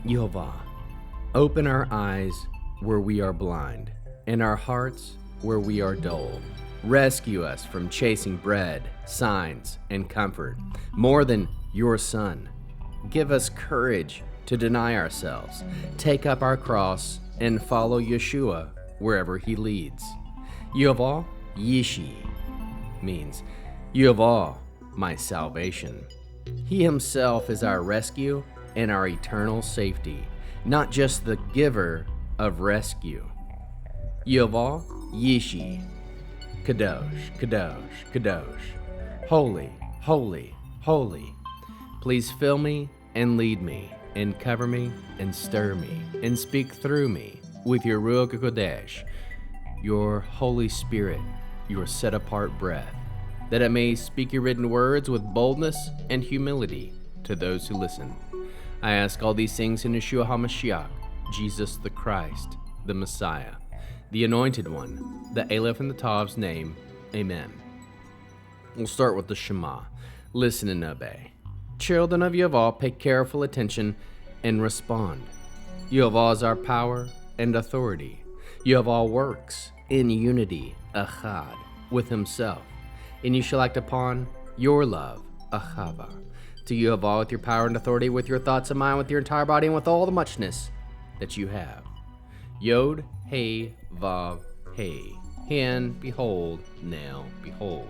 Yehovah, open our eyes where we are blind, and our hearts where we are dull. Rescue us from chasing bread, signs, and comfort, more than your Son. Give us courage to deny ourselves, take up our cross, and follow Yeshua wherever he leads. Yehovah Yish-ee means, Yehovah, my salvation. He himself is our rescue and our eternal safety, not just the giver of rescue. Yehovah Yish-ee, Kadosh, Kadosh, Kadosh, holy, holy, holy. Please fill me and lead me, and cover me and stir me, and speak through me with your Ruach HaKodesh, your Holy Spirit, your set-apart breath, that I may speak your written words with boldness and humility to those who listen. I ask all these things in Yeshua HaMashiach, Jesus the Christ, the Messiah, the Anointed One, the Aleph and the Tav's name. Amen. We'll start with the Shema. Listen and obey. Children of Yehovah, pay careful attention and respond. Yehovah is our power and authority. Yehovah works in unity, echad, with himself. And you shall act upon your love, ahava, to Yehovah with your power and authority, with your thoughts and mind, with your entire body, and with all the muchness that you have. Yod, He, Vav, He. Hand, behold, now, behold.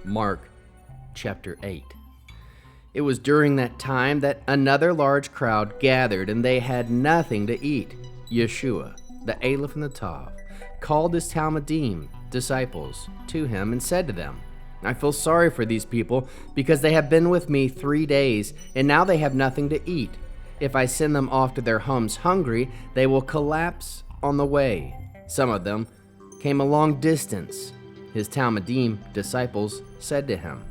Mark chapter 8. It was during that time that another large crowd gathered, and they had nothing to eat. Yeshua, the Aleph and the Tav, called his Talmidim, disciples, to him and said to them, I feel sorry for these people, because they have been with me 3 days, and now they have nothing to eat. If I send them off to their homes hungry, they will collapse on the way. Some of them came a long distance. His Talmidim, disciples, said to him,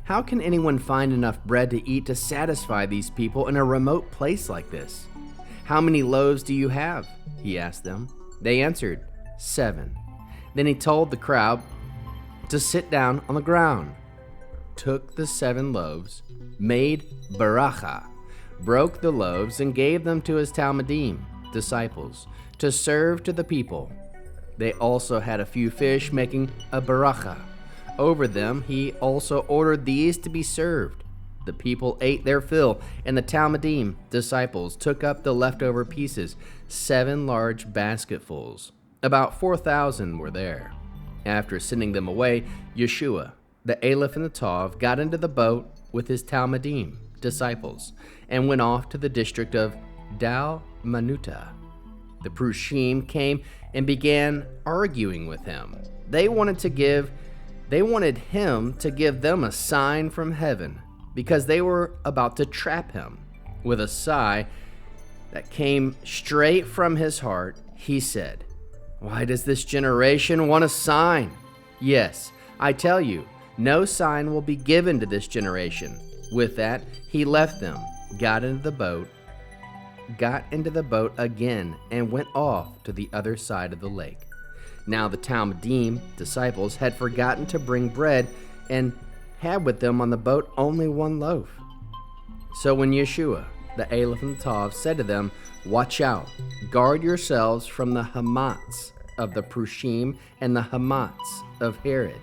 How can anyone find enough bread to eat to satisfy these people in a remote place like this? How many loaves do you have? He asked them. They answered, 7. Then he told the crowd to sit down on the ground, took the 7 loaves, made baracha, broke the loaves, and gave them to his Talmidim, disciples, to serve to the people. They also had a few fish, making a baracha. Over them he also ordered these to be served. The people ate their fill, and the Talmidim, disciples, took up the leftover pieces, 7 large basketfuls. About 4,000 were there. After sending them away, Yeshua, the Aleph and the Tav, got into the boat with his Talmidim, disciples, and went off to the district of Tal-mee-DOOT. The Prushim came and began arguing with him. They wanted him to give them a sign from heaven, because they were about to trap him. With a sigh that came straight from his heart, he said, Why does this generation want a sign? Yes, I tell you, no sign will be given to this generation. With that, he left them, got into the boat again, and went off to the other side of the lake. Now the Talmidim, disciples, had forgotten to bring bread, and had with them on the boat only 1 loaf. So when Yeshua, the Aleph and the Tav, said to them, Watch out, guard yourselves from the hamats of the Prushim and the hamats of Herod.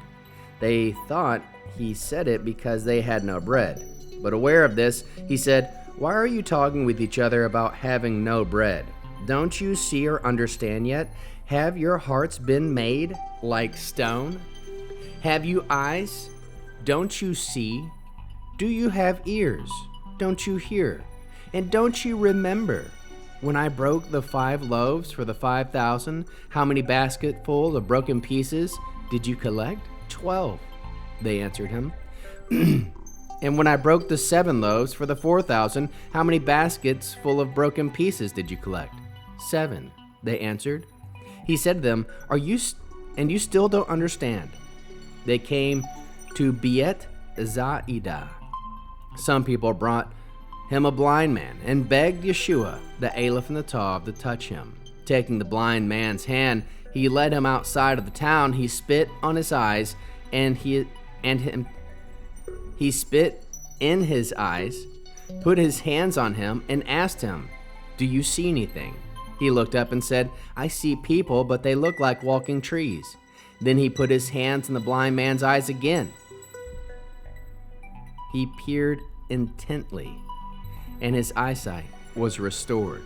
They thought he said it because they had no bread. But aware of this, he said, Why are you talking with each other about having no bread? Don't you see or understand yet? Have your hearts been made like stone? Have you eyes? Don't you see? Do you have ears? Don't you hear? And don't you remember? When I broke the 5 loaves for the 5,000, how many basketfuls of broken pieces did you collect? 12, they answered him. And when I broke the 7 loaves for the 4,000, how many baskets full of broken pieces did you collect? 7, they answered. He said to them, you still don't understand? They came to Beit Zaida. Some people brought him a blind man and begged Yeshua, the Aleph and the Tav, to touch him. Taking the blind man's hand, he led him outside of the town. He spit on his eyes, and he spit in his eyes, put his hands on him, and asked him, "Do you see anything?" He looked up and said, "I see people, but they look like walking trees." Then he put his hands in the blind man's eyes again. He peered intently, and his eyesight was restored,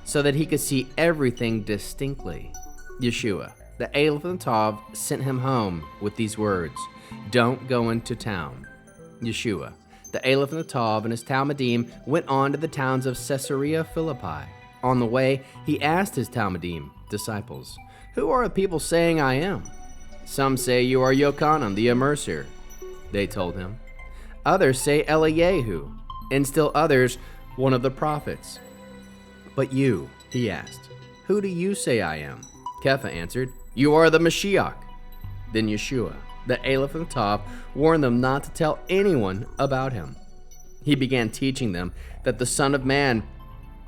so that he could see everything distinctly. Yeshua, the Aleph and Tav, sent him home with these words, "Don't go into town." Yeshua, the Aleph and the Tav, and his Talmidim went on to the towns of Caesarea Philippi. On the way, he asked his Talmidim disciples, "Who are the people saying I am?" "Some say you are Yochanan the Immerser," they told him. "Others say Eliyahu, and still others, one of the prophets." "But you," he asked, "who do you say I am?" Kepha answered, "You are the Mashiach." Then Yeshua, the Aleph and Tav, warned them not to tell anyone about him. He began teaching them that the Son of Man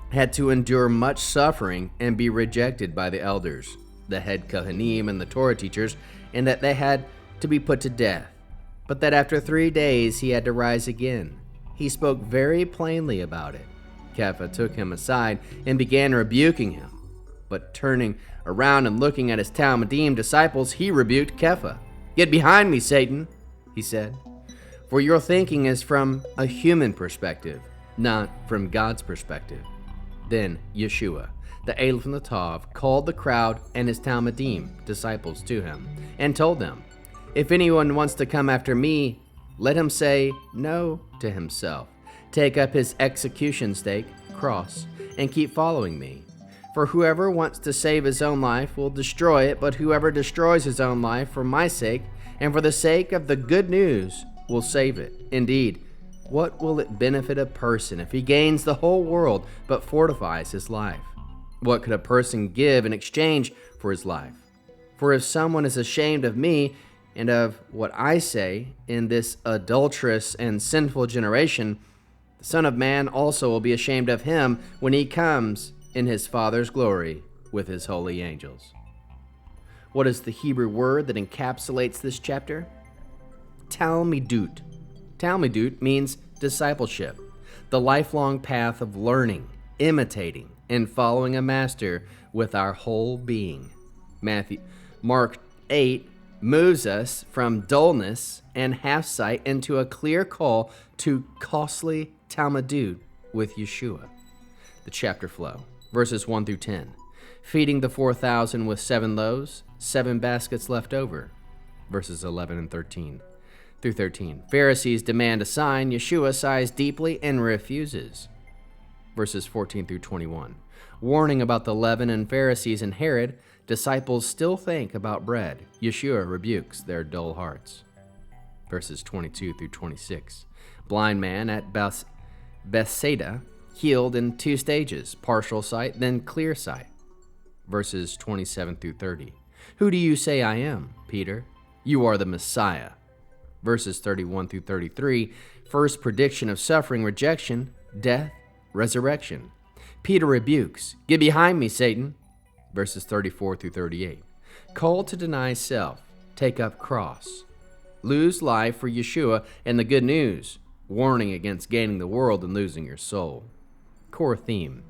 had to endure much suffering and be rejected by the elders, the head Kohanim, and the Torah teachers, and that they had to be put to death, but that after 3 days he had to rise again. He spoke very plainly about it. Kepha took him aside and began rebuking him. But turning around and looking at his Talmidim disciples, he rebuked Kepha. "Get behind me, Satan," he said, "for your thinking is from a human perspective, not from God's perspective." Then Yeshua, the Aleph and the Tav, called the crowd and his Talmidim disciples to him and told them, "If anyone wants to come after me, let him say no to himself, take up his execution stake, cross, and keep following me. For whoever wants to save his own life will destroy it, but whoever destroys his own life for my sake and for the sake of the good news will save it. Indeed, what will it benefit a person if he gains the whole world but fortifies his life? What could a person give in exchange for his life? For if someone is ashamed of me and of what I say in this adulterous and sinful generation, the Son of Man also will be ashamed of him when he comes in his Father's glory with his holy angels." What is the Hebrew word that encapsulates this chapter? Tal-mee-DOOT. Talmidut means discipleship, the lifelong path of learning, imitating, and following a master with our whole being. Mark 8 moves us from dullness and half-sight into a clear call to costly Talmidut with Yeshua. The chapter flow, verses 1 through 10. Feeding the 4,000 with 7 loaves, 7 baskets left over, verses 11 and 13 through 13. Pharisees demand a sign. Yeshua sighs deeply and refuses, verses 14 through 21. Warning about the leaven and Pharisees and Herod, disciples still think about bread. Yeshua rebukes their dull hearts, verses 22 through 26. Blind man at Bethsaida, healed in 2 stages, partial sight, then clear sight, verses 27 through 30. Who do you say I am, Peter? You are the Messiah, verses 31 through 33. First prediction of suffering, rejection, death, resurrection. Peter rebukes, "Get behind me, Satan," verses 34 through 38. Call to deny self, take up cross, lose life for Yeshua and the good news, warning against gaining the world and losing your soul. Core theme: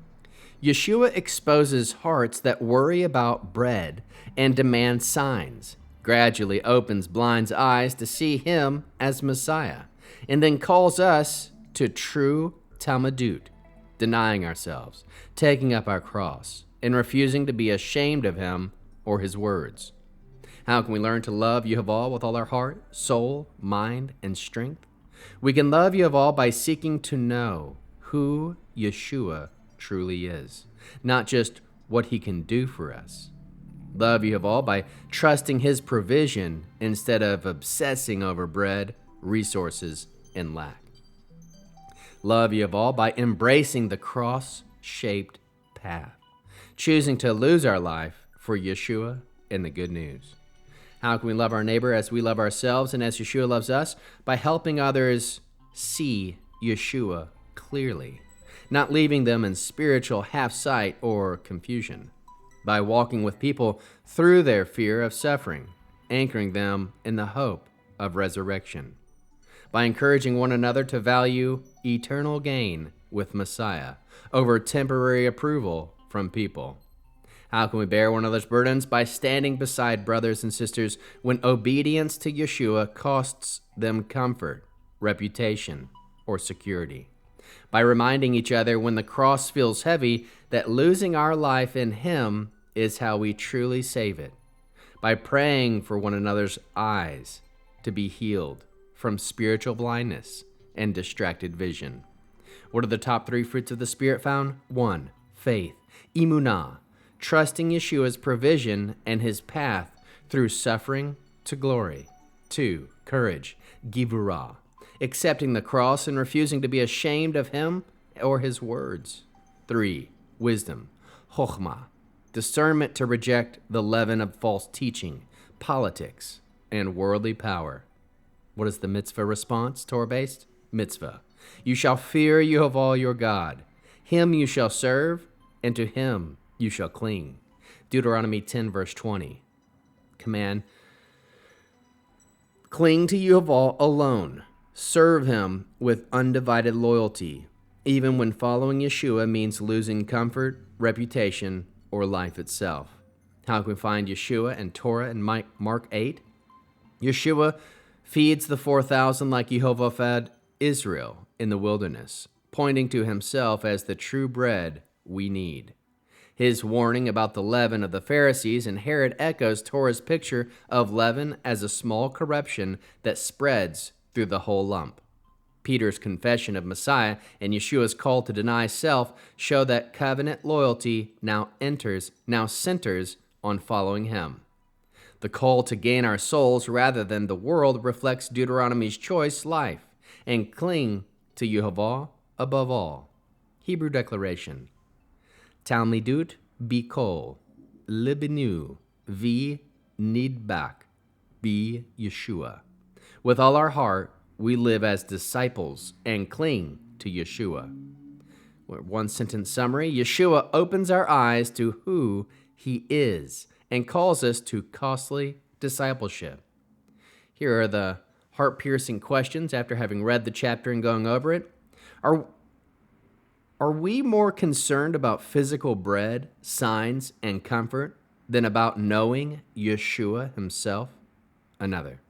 Yeshua exposes hearts that worry about bread and demand signs, gradually opens blind eyes to see him as Messiah, and then calls us to true Talmidut, denying ourselves, taking up our cross, and refusing to be ashamed of him or his words. How can we learn to love Yehovah with all our heart, soul, mind, and strength? We can love Yehovah by seeking to know who Yeshua truly is, not just what he can do for us. Love Yehovah by trusting his provision instead of obsessing over bread, resources, and lack. Love Yehovah by embracing the cross-shaped path, choosing to lose our life for Yeshua and the good news. How can we love our neighbor as we love ourselves and as Yeshua loves us? By helping others see Yeshua clearly, not leaving them in spiritual half-sight or confusion. By walking with people through their fear of suffering, anchoring them in the hope of resurrection. By encouraging one another to value eternal gain with Messiah over temporary approval from people. How can we bear one another's burdens? By standing beside brothers and sisters when obedience to Yeshua costs them comfort, reputation, or security. By reminding each other when the cross feels heavy that losing our life in Him is how we truly save it. By praying for one another's eyes to be healed from spiritual blindness and distracted vision. What are the top 3 fruits of the Spirit found? 1. Faith, emunah, trusting Yeshua's provision and His path through suffering to glory. 2. Courage, givurah, accepting the cross and refusing to be ashamed of Him or His words. 3. Wisdom, chokhmah, discernment to reject the leaven of false teaching, politics, and worldly power. What is the mitzvah response, Torah-Based? Mitzvah. You shall fear Yehovah your God. Him you shall serve, and to Him you shall cling. Deuteronomy 10, verse 20. Command, cling to Yehovah alone. Serve Him with undivided loyalty, even when following Yeshua means losing comfort, reputation, or life itself. How can we find Yeshua and Torah in Mark 8? Yeshua feeds the 4,000 like Yehovah fed Israel in the wilderness, pointing to Himself as the true bread we need. His warning about the leaven of the Pharisees and Herod echoes Torah's picture of leaven as a small corruption that spreads through the whole lump. Peter's confession of Messiah and Yeshua's call to deny self show that covenant loyalty now centers on following Him. The call to gain our souls rather than the world reflects Deuteronomy's choice life and cling to Yehovah above all. Hebrew declaration. Tal-mee-DOOT bikol libenu vi nidbak be Yeshua. With all our heart, we live as disciples and cling to Yeshua. One sentence summary, Yeshua opens our eyes to who He is and calls us to costly discipleship. Here are the heart-piercing questions after having read the chapter and going over it. Are we more concerned about physical bread, signs, and comfort than about knowing Yeshua Himself? Another.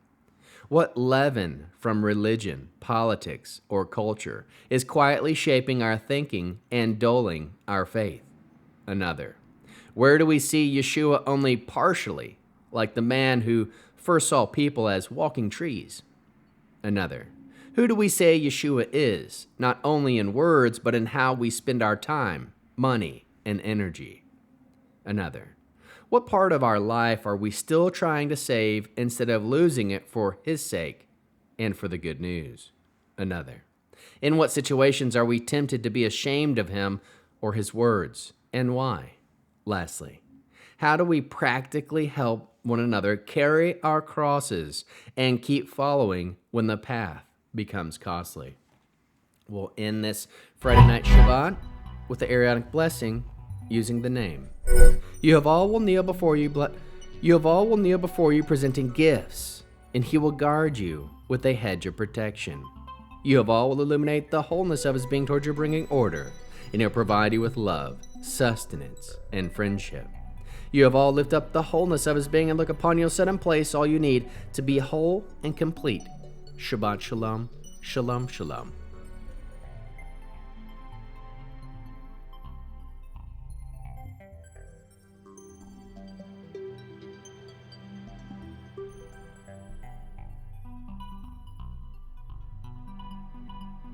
What leaven from religion, politics, or culture is quietly shaping our thinking and dulling our faith? Another. Where do we see Yeshua only partially, like the man who first saw people as walking trees? Another. Who do we say Yeshua is, not only in words, but in how we spend our time, money, and energy? Another. What part of our life are we still trying to save instead of losing it for His sake and for the good news? Another. In what situations are we tempted to be ashamed of Him or His words, and why? Lastly, how do we practically help one another carry our crosses and keep following when the path becomes costly? We'll end this Friday night Shabbat with the Arianic blessing using the name. Yehovah will kneel before you, presenting gifts, and He will guard you with a hedge of protection. Yehovah will illuminate the wholeness of His being towards you, bringing order, and He'll provide you with love, sustenance, and friendship. Yehovah lift up the wholeness of His being and look upon you, set in place all you need to be whole and complete. Shabbat shalom, shalom, shalom.